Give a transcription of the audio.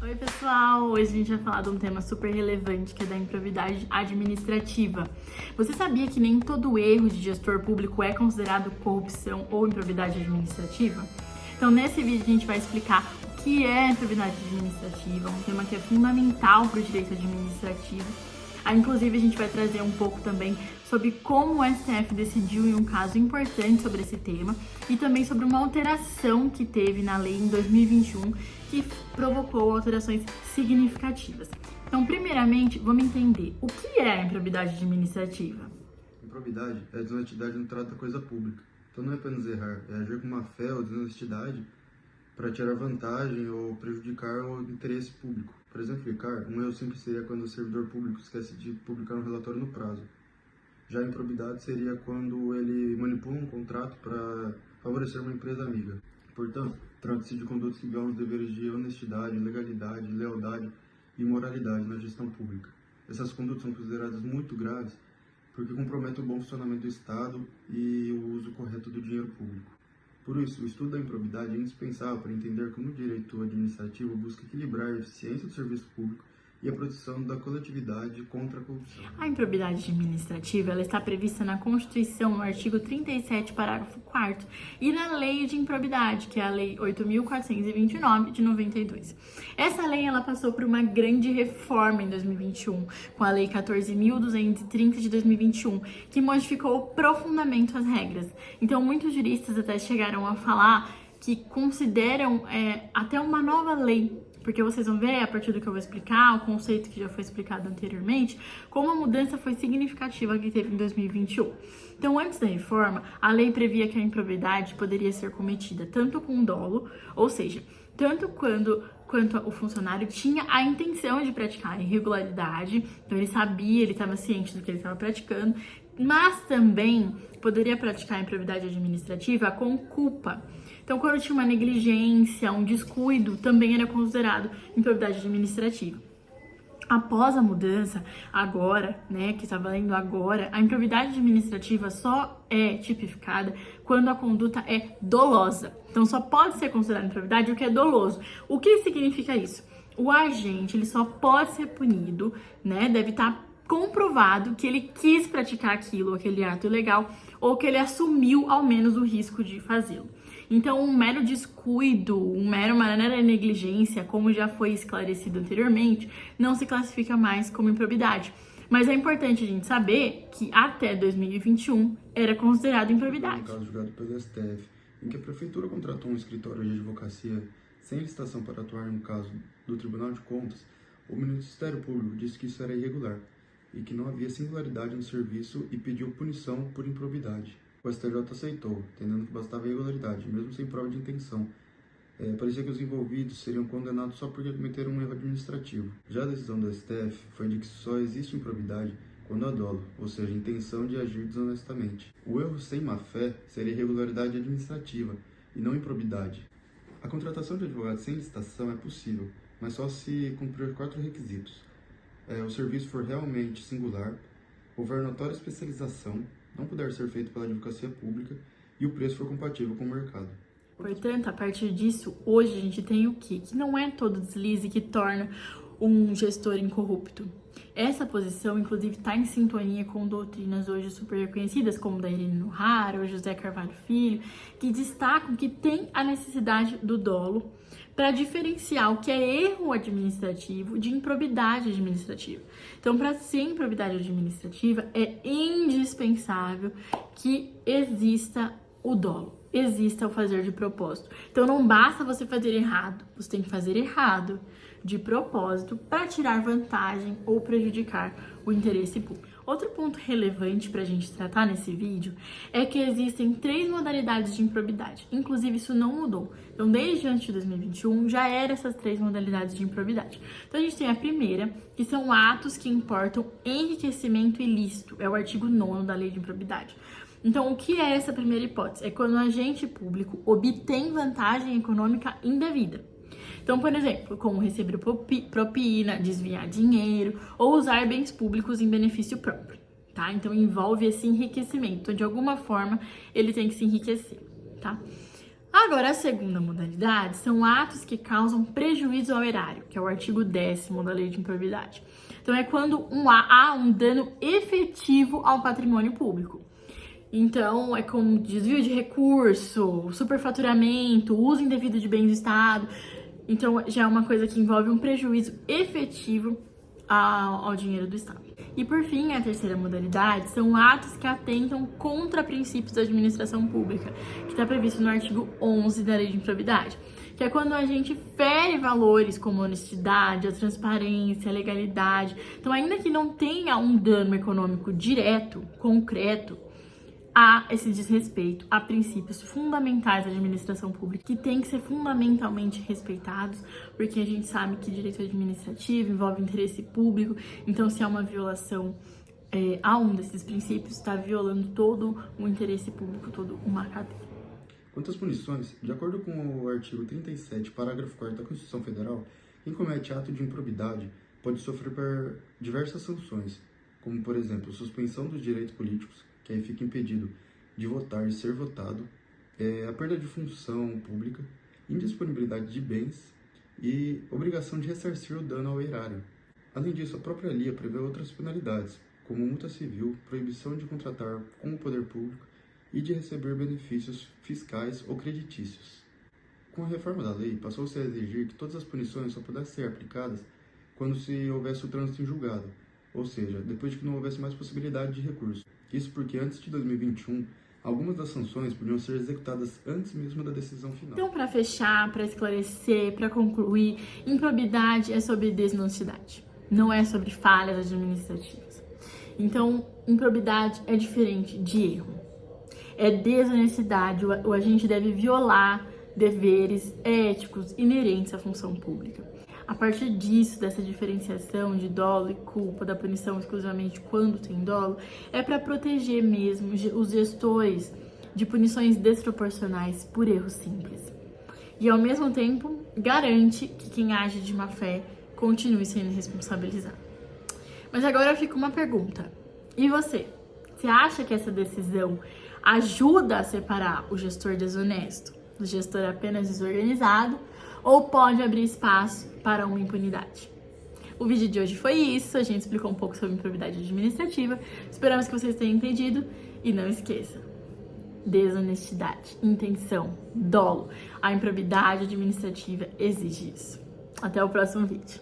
Oi pessoal, hoje a gente vai falar de um tema super relevante que é da improbidade administrativa. Você sabia que nem todo erro de gestor público é considerado corrupção ou improbidade administrativa? Então nesse vídeo a gente vai explicar o que é improbidade administrativa, um tema que é fundamental para o direito administrativo. Inclusive a gente vai trazer um pouco também sobre como o STF decidiu em um caso importante sobre esse tema e também sobre uma alteração que teve na lei em 2021 que provocou alterações significativas. Então, primeiramente, vamos entender o que é a improbidade administrativa. Improbidade é a desonestidade no trato da coisa pública. Então não é apenas errar, é agir com má fé ou desonestidade para tirar vantagem ou prejudicar o interesse público. Para exemplificar, um erro simples seria quando o servidor público esquece de publicar um relatório no prazo. Já a improbidade seria quando ele manipula um contrato para favorecer uma empresa amiga. Portanto, trata-se de condutas que violam os deveres de honestidade, legalidade, lealdade e moralidade na gestão pública. Essas condutas são consideradas muito graves porque comprometem o bom funcionamento do Estado e o uso correto do dinheiro público. Por isso, o estudo da improbidade é indispensável para entender como o direito administrativo busca equilibrar a eficiência do serviço público e a proteção da coletividade contra a corrupção. A improbidade administrativa ela está prevista na Constituição, no artigo 37, parágrafo 4º, e na Lei de Improbidade, que é a Lei 8.429, de 92. Essa lei ela passou por uma grande reforma em 2021, com a Lei 14.230, de 2021, que modificou profundamente as regras. Então, muitos juristas até chegaram a falar que consideram até uma nova lei, porque vocês vão ver, a partir do que eu vou explicar, o conceito que já foi explicado anteriormente, como a mudança foi significativa que teve em 2021. Então, antes da reforma, a lei previa que a improbidade poderia ser cometida tanto com dolo, ou seja, tanto quanto o funcionário tinha a intenção de praticar a irregularidade, então ele sabia, ele estava ciente do que ele estava praticando, mas também poderia praticar a improbidade administrativa com culpa. Então, quando tinha uma negligência, um descuido, também era considerado improbidade administrativa. Após a mudança, agora, que está valendo agora, a improbidade administrativa só é tipificada quando a conduta é dolosa. Então, só pode ser considerada improbidade o que é doloso. O que significa isso? O agente, ele só pode ser punido, deve estar comprovado que ele quis praticar aquele ato ilegal, ou que ele assumiu ao menos o risco de fazê-lo. Então, um mero descuido, uma mera negligência, como já foi esclarecido anteriormente, não se classifica mais como improbidade. Mas é importante a gente saber que até 2021 era considerado improbidade. Um caso julgado pelo STF, em que a Prefeitura contratou um escritório de advocacia sem licitação para atuar no caso do Tribunal de Contas, o Ministério Público disse que isso era irregular e que não havia singularidade no serviço e pediu punição por improbidade. O STJ aceitou, entendendo que bastava irregularidade, mesmo sem prova de intenção. Parecia que os envolvidos seriam condenados só porque cometeram um erro administrativo. Já a decisão do STF foi de que só existe improbidade quando há dolo, ou seja, intenção de agir desonestamente. O erro sem má-fé seria irregularidade administrativa e não improbidade. A contratação de advogado sem licitação é possível, mas só se cumprir 4 requisitos. O serviço for realmente singular, houver notória especialização, não puder ser feito pela advocacia pública e o preço for compatível com o mercado. Portanto, a partir disso, hoje a gente tem o quê? Que não é todo deslize que torna um gestor incorrupto. Essa posição, inclusive, está em sintonia com doutrinas hoje super reconhecidas, como da Irene Nohara ou José Carvalho Filho, que destacam que tem a necessidade do dolo para diferenciar o que é erro administrativo de improbidade administrativa. Então, para ser improbidade administrativa, é indispensável que exista o dolo, exista o fazer de propósito. Então, não basta você fazer errado, você tem que fazer errado de propósito para tirar vantagem ou prejudicar o interesse público. Outro ponto relevante para a gente tratar nesse vídeo é que existem 3 modalidades de improbidade. Inclusive, isso não mudou. Então, desde antes de 2021, já eram essas 3 modalidades de improbidade. Então, a gente tem a primeira, que são atos que importam enriquecimento ilícito. É o artigo 9º da Lei de Improbidade. Então, o que é essa primeira hipótese? É quando o agente público obtém vantagem econômica indevida. Então, por exemplo, como receber propina, desviar dinheiro ou usar bens públicos em benefício próprio, tá? Então, envolve esse enriquecimento. Então, de alguma forma, ele tem que se enriquecer, tá? Agora, a segunda modalidade são atos que causam prejuízo ao erário, que é o artigo 10º da Lei de Improbidade. Então, é quando há um dano efetivo ao patrimônio público. Então, é como desvio de recurso, superfaturamento, uso indevido de bens do Estado. Então, já é uma coisa que envolve um prejuízo efetivo ao dinheiro do Estado. E, por fim, a terceira modalidade são atos que atentam contra princípios da administração pública, que está previsto no artigo 11 da Lei de Improbidade, que é quando a gente fere valores como a honestidade, a transparência, a legalidade. Então, ainda que não tenha um dano econômico direto, concreto, há esse desrespeito a princípios fundamentais da administração pública, que tem que ser fundamentalmente respeitados, porque a gente sabe que direito administrativo envolve interesse público, então se há uma violação a um desses princípios, está violando todo o interesse público, toda uma cadeia. Quanto às punições, de acordo com o artigo 37, parágrafo 4º da Constituição Federal, quem comete ato de improbidade pode sofrer por diversas sanções, como, por exemplo, suspensão dos direitos políticos, que aí fica impedido de votar e ser votado, a perda de função pública, indisponibilidade de bens e obrigação de ressarcir o dano ao erário. Além disso, a própria LIA prevê outras penalidades, como multa civil, proibição de contratar com o poder público e de receber benefícios fiscais ou creditícios. Com a reforma da lei, passou-se a exigir que todas as punições só pudessem ser aplicadas quando se houvesse o trânsito em julgado, ou seja, depois de que não houvesse mais possibilidade de recurso. Isso porque antes de 2021, algumas das sanções podiam ser executadas antes mesmo da decisão final. Então, para fechar, para esclarecer, para concluir, improbidade é sobre desonestidade, não é sobre falhas administrativas. Então, improbidade é diferente de erro. É desonestidade, o agente deve violar deveres éticos inerentes à função pública. A partir disso, dessa diferenciação de dolo e culpa, da punição exclusivamente quando tem dolo, é para proteger mesmo os gestores de punições desproporcionais por erros simples. E, ao mesmo tempo, garante que quem age de má fé continue sendo responsabilizado. Mas agora fica uma pergunta. E você? Você acha que essa decisão ajuda a separar o gestor desonesto do gestor apenas desorganizado, ou pode abrir espaço para uma impunidade? O vídeo de hoje foi isso, a gente explicou um pouco sobre improbidade administrativa, esperamos que vocês tenham entendido e não esqueça, desonestidade, intenção, dolo, a improbidade administrativa exige isso. Até o próximo vídeo.